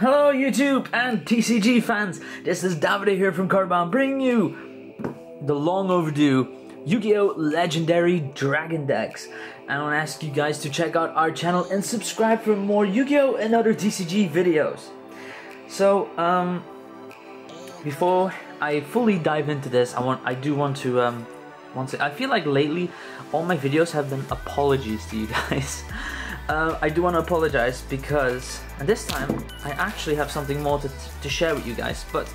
Hello YouTube and TCG fans, this is Davide here from Cardbound bringing you the long overdue YuGiOh Legendary Dragon decks. I want to ask you guys to check out our channel and subscribe for more YuGiOh and other TCG videos. So, before I fully dive into this, I do want to I feel like lately all my videos have been apologies to you guys. I do want to apologize because, and this time, I actually have something more to share with you guys, but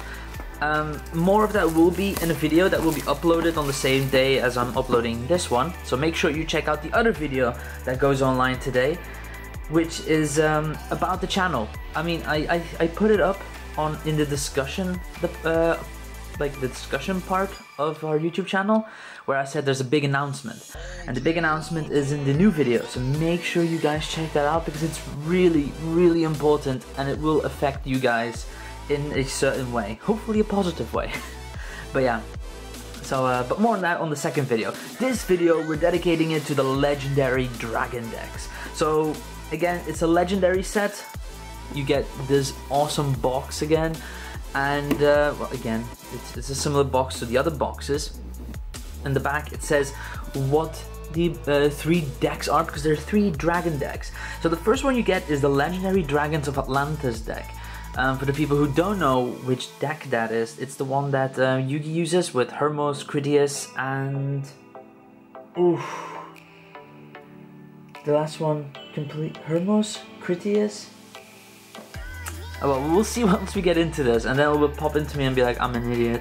more of that will be in a video that will be uploaded on the same day as I'm uploading this one, so make sure you check out the other video that goes online today, which is about the channel. I mean, I put it up in the discussion, like the discussion part of our YouTube channel, where I said there's a big announcement, and the big announcement is in the new video, so make sure you guys check that out because it's really important and it will affect you guys in a certain way, hopefully a positive way. But yeah, so but more on that on the second video. This video we're dedicating it to the legendary dragon decks. So again, it's a legendary set. You get this awesome box again, and well, again, it's a similar box to the other boxes. In the back it says what the 3 decks are, because there are 3 dragon decks. So the first one you get is the Legendary Dragons of Atlantis deck. For the people who don't know which deck that is, it's the one that YuGiOh uses with Hermos, Critias, and the last one complete, Hermos, Critias. Oh, well, we'll see once we get into this, and then it will pop into me and be like, I'm an idiot.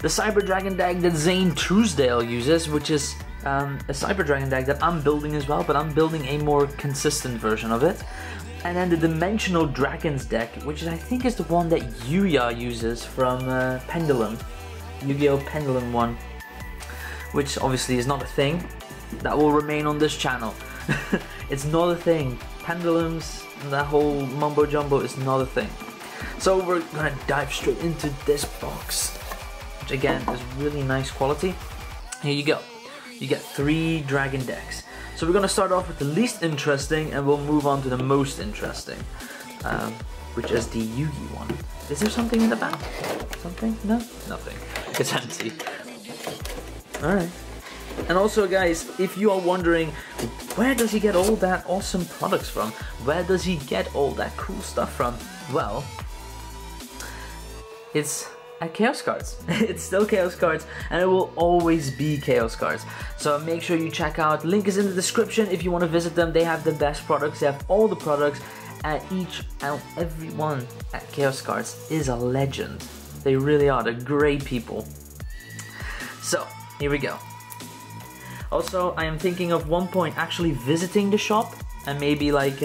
The Cyber Dragon deck that Zane Truesdale uses, which is a Cyber Dragon deck that I'm building as well, but I'm building a more consistent version of it. And then the Dimensional Dragons deck, which I think is the one that YuGiOh uses from Pendulum. YuGiOh Pendulum one, which obviously is not a thing. That will remain on this channel. It's not a thing. Pendulums and that whole mumbo jumbo is not a thing. So we're gonna dive straight into this box, which again is really nice quality. Here you go. You get 3 dragon decks. So we're gonna start off with the least interesting and we'll move on to the most interesting, which is the YuGiOh one. Is there something in the back? Something? No? Nothing. It's empty. Alright. And also guys, if you are wondering, where does he get all that awesome products from? Where does he get all that cool stuff from? Well, it's at Chaos Cards. It's still Chaos Cards, and it will always be Chaos Cards. So make sure you check out, link is in the description if you want to visit them. They have the best products, they have all the products, and each and every one at Chaos Cards is a legend. They really are, they're great people. So, here we go. Also, I am thinking of one point actually visiting the shop and maybe like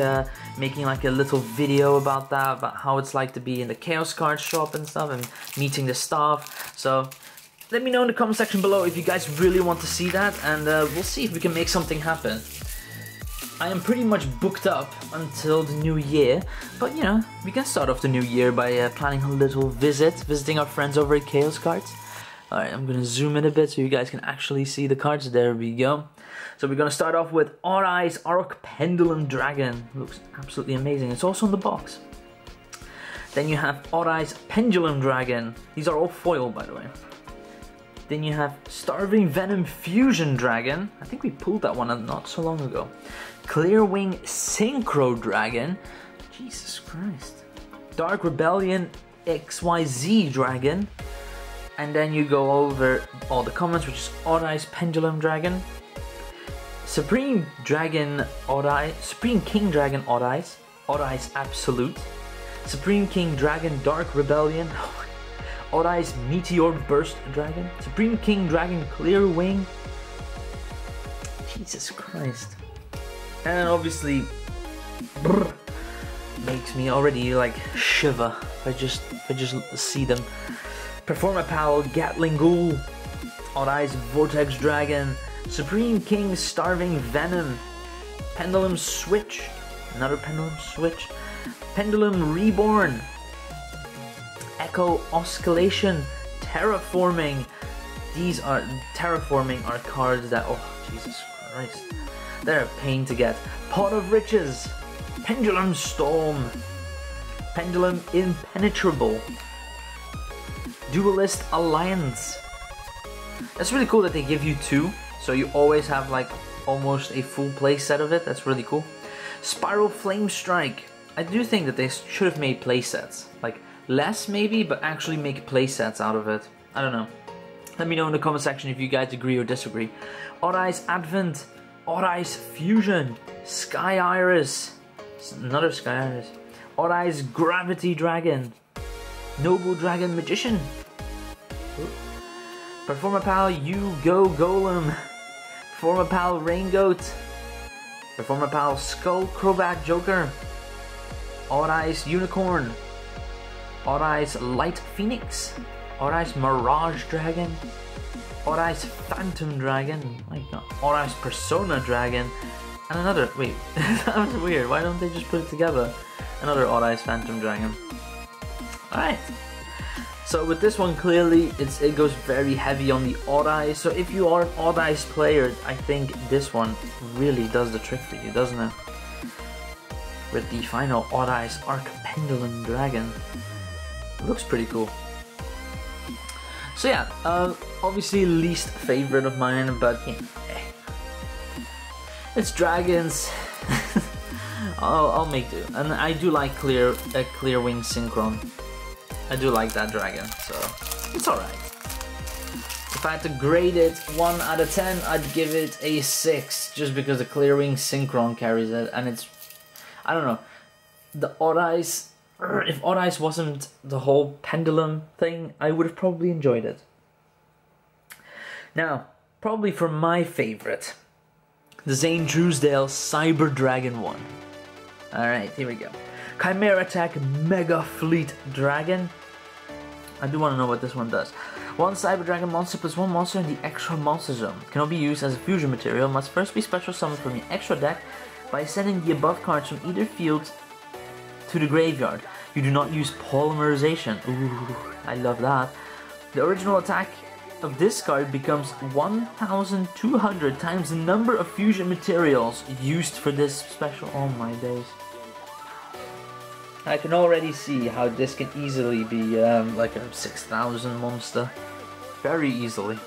making like a little video about that, about how it's like to be in the Chaos Card shop and stuff, and meeting the staff. So let me know in the comment section below if you guys really want to see that, and we'll see if we can make something happen. I am pretty much booked up until the new year, but you know, we can start off the new year by planning a little visiting our friends over at Chaos Cards. Alright, I'm gonna zoom in a bit so you guys can actually see the cards. There we go. So we're gonna start off with Our Eyes Arc Pendulum Dragon. Looks absolutely amazing. It's also in the box. Then you have Our Eyes Pendulum Dragon. These are all foil, by the way. Then you have Starving Venom Fusion Dragon. I think we pulled that one not so long ago. Clearwing Synchro Dragon. Jesus Christ. Dark Rebellion XYZ Dragon. And then you go over all the comments, which is Our Eyes Pendulum Dragon, Supreme Dragon Our Eyes, Supreme King Dragon Our Eyes Absolute, Supreme King Dragon Dark Rebellion, Our Eyes Meteor Burst Dragon, Supreme King Dragon Clear Wing. Jesus Christ. And obviously, makes me already like shiver if I just see them. Performa Powell, Gatling Ghoul, Our Eyes Vortex Dragon, Supreme King Starving Venom, Pendulum Switch, another Pendulum Switch, Pendulum Reborn, Echo Oscillation, Terraforming. These are Terraforming are cards that, oh Jesus Christ, they're a pain to get. Pot of Riches, Pendulum Storm, Pendulum Impenetrable. Duelist Alliance. That's really cool that they give you 2, so you always have like almost a full play set of it. That's really cool. Spiral Flame Strike. I do think that they should have made play sets, like less maybe, but actually make play sets out of it. I don't know. Let me know in the comment section if you guys agree or disagree. Odd Eyes Advent, Odd Eyes Fusion, Sky Iris, another Sky Iris, Odd Eyes Gravity Dragon, Noble Dragon Magician, Performapal YuGiOh Golem, Performapal Rain Goat, Performapal Skull Crobat Joker, Odd Eyes Unicorn, Odd Eyes Light Phoenix, Odd Eyes Mirage Dragon, Odd Eyes Phantom Dragon, oh my god, Odd Eyes Persona Dragon, and another, wait, that was weird, why don't they just put it together? Another Odd Eyes Phantom Dragon. Alright, so with this one clearly it goes very heavy on the Odd Eyes, so if you are an Odd Eyes player, I think this one really does the trick for you, doesn't it? With the final Odd Eyes Arc Pendulum Dragon. It looks pretty cool. So yeah, obviously least favorite of mine, but yeah, it's dragons. I'll make do, and I do like Clear Wing Synchron. I do like that dragon, so it's alright. If I had to grade it 1 out of 10, I'd give it a 6, just because the Clear Wing Synchron carries it, and it's, I don't know, the Odd Eyes, if Odd Eyes wasn't the whole pendulum thing, I would have probably enjoyed it. Now, probably for my favorite, the Zane Truesdale Cyber Dragon 1. Alright, here we go. Chimera Attack Mega Fleet Dragon. I do want to know what this one does. 1 Cyber Dragon monster plus 1 monster in the extra monster zone. Cannot be used as a fusion material. Must first be special summoned from your extra deck by sending the above cards from either field to the graveyard. You do not use polymerization. Ooh, I love that. The original attack of this card becomes 1,200 times the number of fusion materials used for this special. Oh my days. I can already see how this can easily be like a 6,000 monster. Very easily.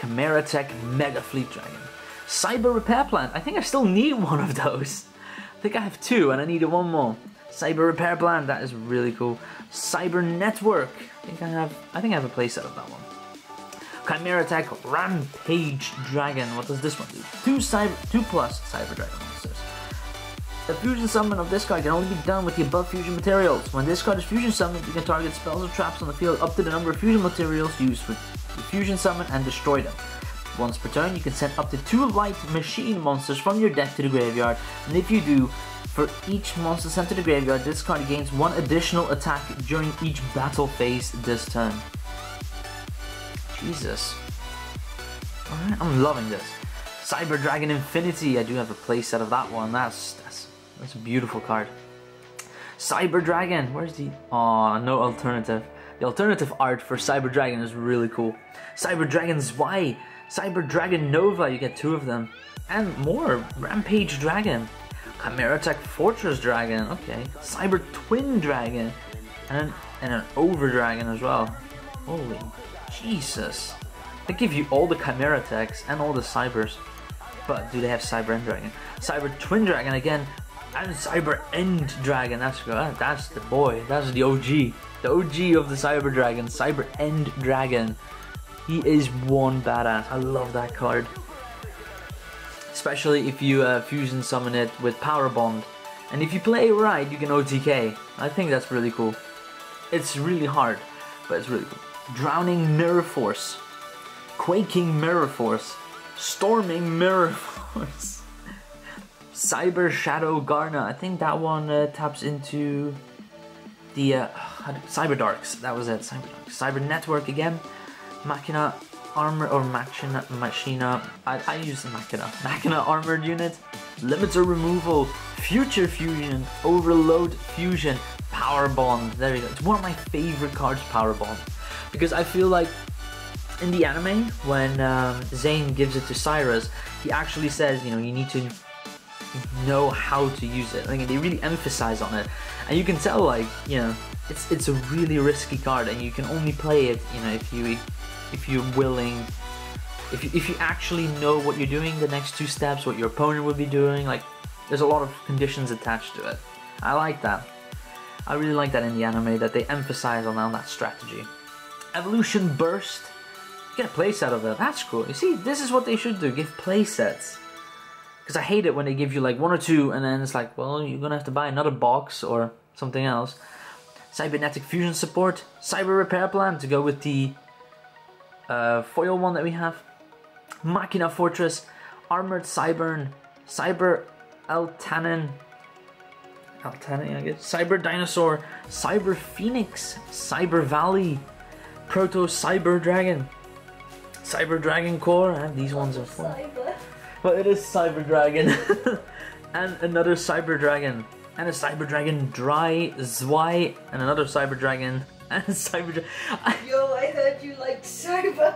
Chimera Tech Mega Fleet Dragon. Cyber Repair Plant. I think I still need one of those. I think I have 2 and I needed 1 more. Cyber Repair Plant, that is really cool. Cyber Network. I think I have a playset of that one. Chimera Attack Rampage Dragon. What does this one do? 2 plus Cyber Dragon monsters. The fusion summon of this card can only be done with the above fusion materials. When this card is fusion summoned, you can target spells or traps on the field up to the number of fusion materials used for the fusion summon and destroy them. Once per turn, you can send up to 2 light machine monsters from your deck to the graveyard, and if you do, for each monster sent to the graveyard, this card gains 1 additional attack during each battle phase this turn. Jesus. Alright, I'm loving this. Cyber Dragon Infinity, I do have a playset of that one. That's a beautiful card. Cyber Dragon, where's the... Aw, no alternative. The alternative art for Cyber Dragon is really cool. Cyber Dragon Y, Cyber Dragon Nova, you get 2 of them. And more, Rampage Dragon. Chimera Attack Fortress Dragon, okay. Cyber Twin Dragon. And an Over Dragon as well. Holy Jesus. They give you all the Chimera Attacks and all the Cybers. But do they have Cyber End Dragon? Cyber Twin Dragon again. And Cyber End Dragon, that's the boy, that's the OG. The OG of the Cyber Dragon, Cyber End Dragon. He is one badass, I love that card. Especially if you fusion summon it with Power Bond. And if you play it right, you can OTK. I think that's really cool. It's really hard, but it's really cool. Drowning Mirror Force. Quaking Mirror Force. Storming Mirror Force. Cyber Shadow Garna. I think that one taps into the Cyber Darks. That was it. Cyber Darks. Cyber Network again. Machina Armor or Machina. I use the Machina Armored Unit. Limiter Removal. Future Fusion. Overload Fusion. Power Bond. There you go. It's one of my favorite cards, Power Bond, because I feel like in the anime when Zane gives it to Cyrus, he actually says, you know, you need to know how to use it. Like, they really emphasize on it, and you can tell, like, you know, it's a really risky card, and you can only play it, you know, if you're willing, if you actually know what you're doing the next 2 steps, what your opponent will be doing. Like, there's a lot of conditions attached to it. I like that. I really like that in the anime, that they emphasize on that strategy. Evolution Burst. Get a playset of it. That's cool. You see, this is what they should do. Give playsets. Because I hate it when they give you like 1 or 2 and then it's like, well, you're gonna have to buy another box or something else. Cybernetic Fusion Support. Cyber Repair Plan to go with the foil one that we have. Machina Fortress. Armored Cybern. Cyber Altanin, I guess. Cyber Dinosaur. Cyber Phoenix. Cyber Valley. Proto Cyber Dragon. Cyber Dragon Core, and these ones are fun. Well, it is Cyber Dragon. And another Cyber Dragon. And a Cyber Dragon Dry Zwei. And another Cyber Dragon. And a Cyber Dragon. Yo, I heard you like cyber.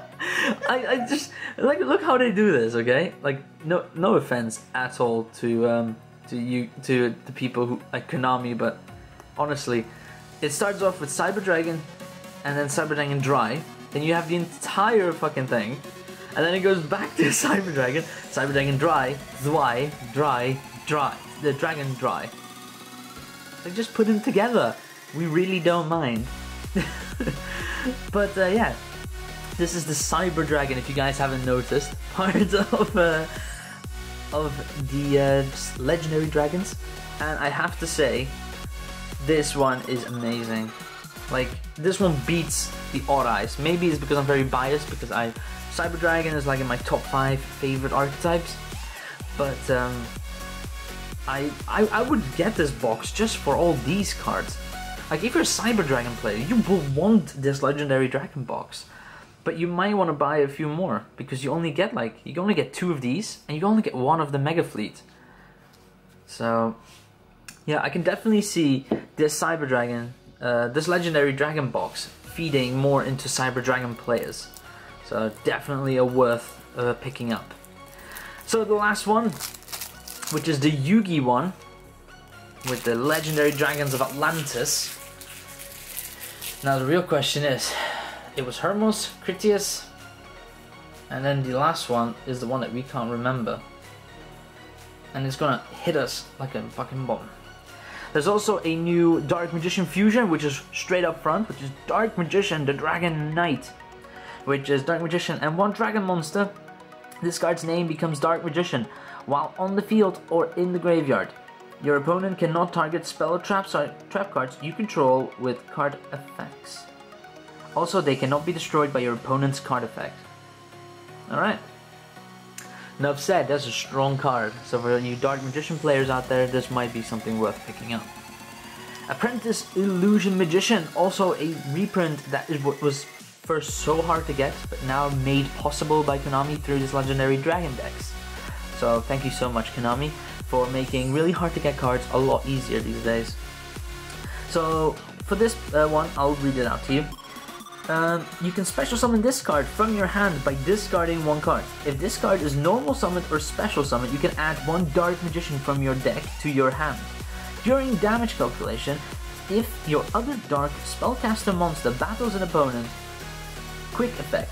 I just, like, look how they do this, okay? Like, no offense at all to the people who like Konami, but honestly, it starts off with Cyber Dragon and then Cyber Dragon Dry. Then you have the entire fucking thing, and then it goes back to Cyber Dragon Dry, Zwei, Dry, the Dragon Dry. They just put them together. We really don't mind. But yeah, this is the Cyber Dragon, if you guys haven't noticed, part of the legendary dragons, and I have to say, this one is amazing. Like, this one beats the Odd Eyes. Maybe it's because I'm very biased, because Cyber Dragon is like in my top 5 favorite archetypes. But I would get this box just for all these cards. Like, if you're a Cyber Dragon player, you will want this legendary dragon box. But you might want to buy a few more, because you only get 2 of these, and you only get 1 of the Mega Fleet. So yeah, I can definitely see this Cyber Dragon, this legendary dragon box feeding more into Cyber Dragon players. So definitely a worth picking up. So the last one, which is the Yugi one, with the legendary dragons of Atlantis. Now the real question is, it was Hermos, Critias, and then the last one is the one that we can't remember. And it's gonna hit us like a fucking bomb. There's also a new Dark Magician fusion, which is straight up front, which is Dark Magician, the Dragon Knight, which is Dark Magician and 1 dragon monster. This card's name becomes Dark Magician while on the field or in the graveyard. Your opponent cannot target spell or trap cards you control with card effects. Also, they cannot be destroyed by your opponent's card effect. Alright. Enough said, that's a strong card. So for you Dark Magician players out there, this might be something worth picking up. Apprentice Illusion Magician, also a reprint that was first so hard to get, but now made possible by Konami through this legendary dragon decks. So thank you so much, Konami, for making really hard to get cards a lot easier these days. So for this one, I'll read it out to you. You can special summon this card from your hand by discarding 1 card. If this card is normal summoned or special summoned, you can add 1 Dark Magician from your deck to your hand. During damage calculation, if your other Dark spellcaster monster battles an opponent, quick effect.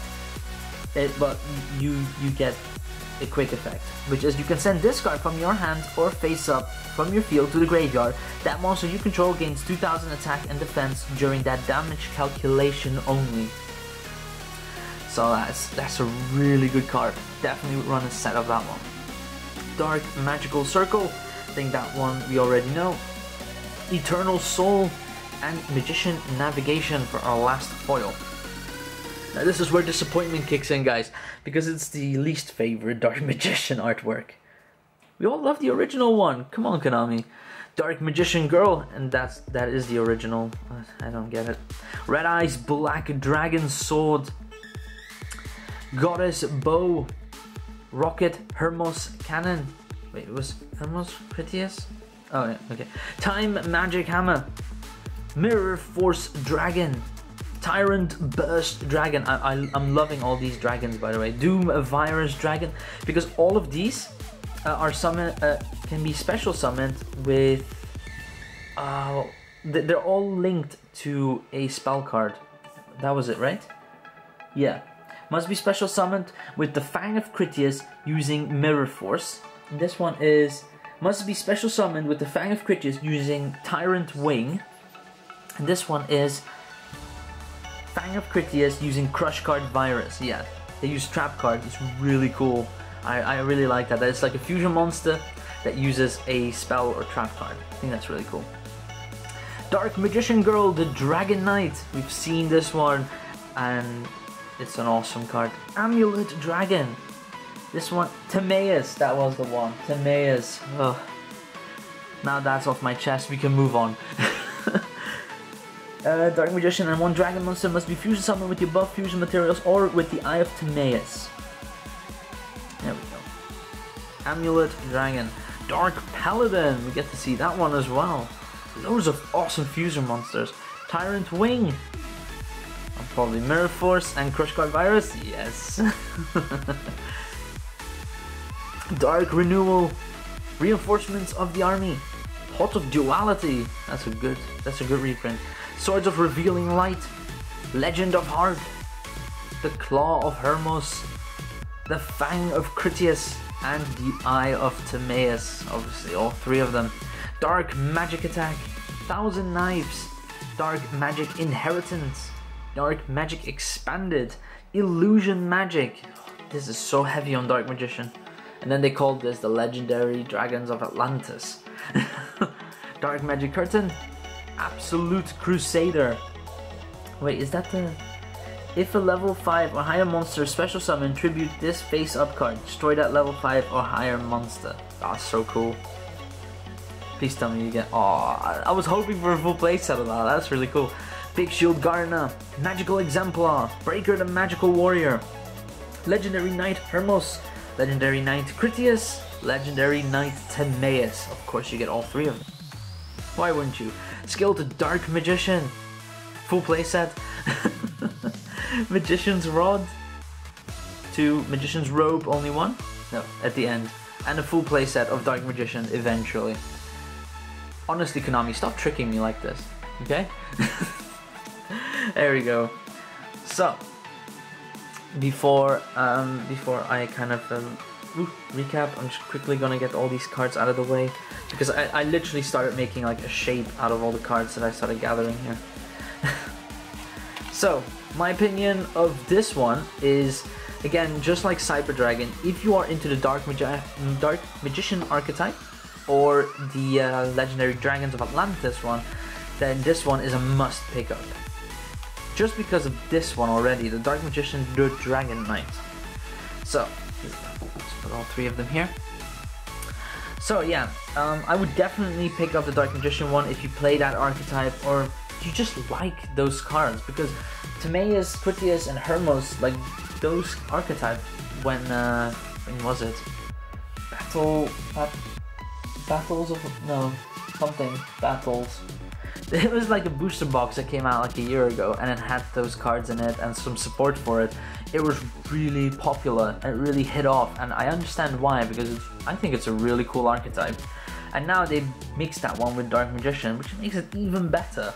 You get a quick effect, which is you can send this card from your hand or face up from your field to the graveyard. That monster you control gains 2000 attack and defense during that damage calculation only. So that's a really good card. Definitely run a set of that one. Dark Magical Circle, I think that one we already know. Eternal Soul and Magician Navigation for our last foil. Now this is where disappointment kicks in, guys, because it's the least favorite Dark Magician artwork. We all love the original one. Come on, Konami. Dark Magician Girl, and that is the original. I don't get it. Red Eyes Black Dragon Sword. Goddess Bow. Rocket Hermos Cannon. Wait, it was Hermos Critias? Oh yeah, okay. Time Magic Hammer. Mirror Force Dragon. Tyrant Burst Dragon. I'm loving all these dragons, by the way. Doom Virus Dragon, because all of these are can be special summoned with... they're all linked to a spell card. That was it, right? Yeah. Must be special summoned with the Fang of Critias using Mirror Force. And this one is... Must be special summoned with the Fang of Critias using Tyrant Wing. And this one is... Fang of Critias using Crush Card Virus. Yeah, they use Trap Card. It's really cool. I really like that. It's like a fusion monster that uses a spell or trap card. I think that's really cool. Dark Magician Girl, the Dragon Knight. We've seen this one and it's an awesome card. Amulet Dragon. This one, Timaeus, that was the one. Timaeus. Ugh. Now that's off my chest, we can move on. Dark Magician and one Dragon monster must be fusion summoned with the above fusion materials or with the Eye of Timaeus. There we go. Amulet Dragon. Dark Paladin, we get to see that one as well. Loads of awesome fusion monsters. Tyrant Wing. Probably Mirror Force and Crush Card Virus. Yes. Dark Renewal. Reinforcements of the army. Pot of Duality. That's a good reprint. Swords of Revealing Light. Legend of Heart. The Claw of Hermos. The Fang of Critias. And the Eye of Timaeus. Obviously all three of them. Dark Magic Attack. 1,000 Knives. Dark Magic Inheritance. Dark Magic Expanded. Illusion Magic. This is so heavy on Dark Magician. And then they called this the Legendary Dragons of Atlantis. Dark Magic Curtain. Absolute Crusader. Wait, is that the... If a level 5 or higher monster special summon, tribute this face up card. Destroy that level 5 or higher monster. That's so cool. Please tell me you get... Aw, I was hoping for a full playset of that. That's really cool. Big Shield Gardener. Magical Exemplar. Breaker the Magical Warrior. Legendary Knight Hermos. Legendary Knight Critias. Legendary Knight Timaeus. Of course you get all three of them. Why wouldn't you? Skill to Dark Magician. Full playset. Magician's Rod. 2 Magician's Robe, only 1? No, at the end. And a full playset of Dark Magician eventually. Honestly, Konami, stop tricking me like this, okay? There we go. So, before I kind of recap, I'm just quickly gonna get all these cards out of the way because I literally started making like a shape out of all the cards that I started gathering here. So, my opinion of this one is, again, just like Cyber Dragon, if you are into the Dark Magician archetype or the Legendary Dragons of Atlantis one, then this one is a must pick up. Just because of this one already, the Dark Magician, the Dragon Knight. So, let's put all three of them here. So yeah, I would definitely pick up the Dark Magician one if you play that archetype or you just like those cards, because Timaeus, Critias, and Hermos, like those archetypes, when was it? Battles. It was like a booster box that came out like a year ago and it had those cards in it and some support for it. It was really popular and it really hit off, and I understand why, because I think it's a really cool archetype. And now they mixed that one with Dark Magician, which makes it even better.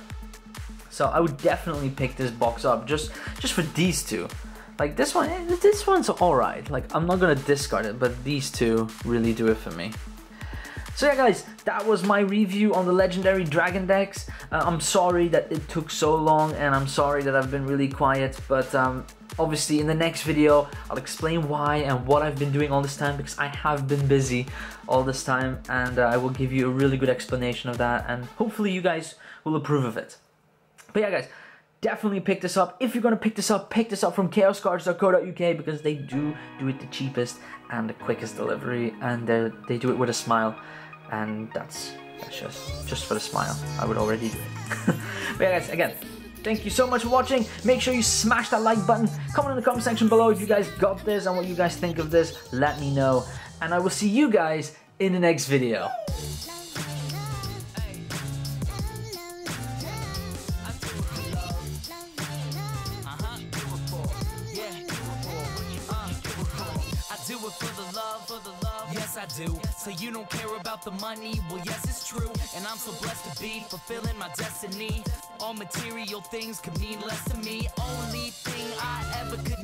So I would definitely pick this box up just for these two. Like this one's alright. Like I'm not gonna discard it, but these two really do it for me. So yeah guys, that was my review on the Legendary Dragon decks. I'm sorry that it took so long and I'm sorry that I've been really quiet, but obviously in the next video I'll explain why and what I've been doing all this time, because I have been busy all this time, and I will give you a really good explanation of that, and hopefully you guys will approve of it. But yeah guys, definitely pick this up. If you're gonna pick this up from chaoscards.co.uk, because they do it the cheapest and the quickest delivery, and they do it with a smile. And that's just for the smile. I would already do it. But yeah guys, again, thank you so much for watching. Make sure you smash that like button. Comment in the comment section below if you guys got this and what you guys think of this. Let me know. And I will see you guys in the next video. I do. So you don't care about the money? Well, yes, it's true. And I'm so blessed to be fulfilling my destiny. All material things could mean less to me. Only thing I ever could need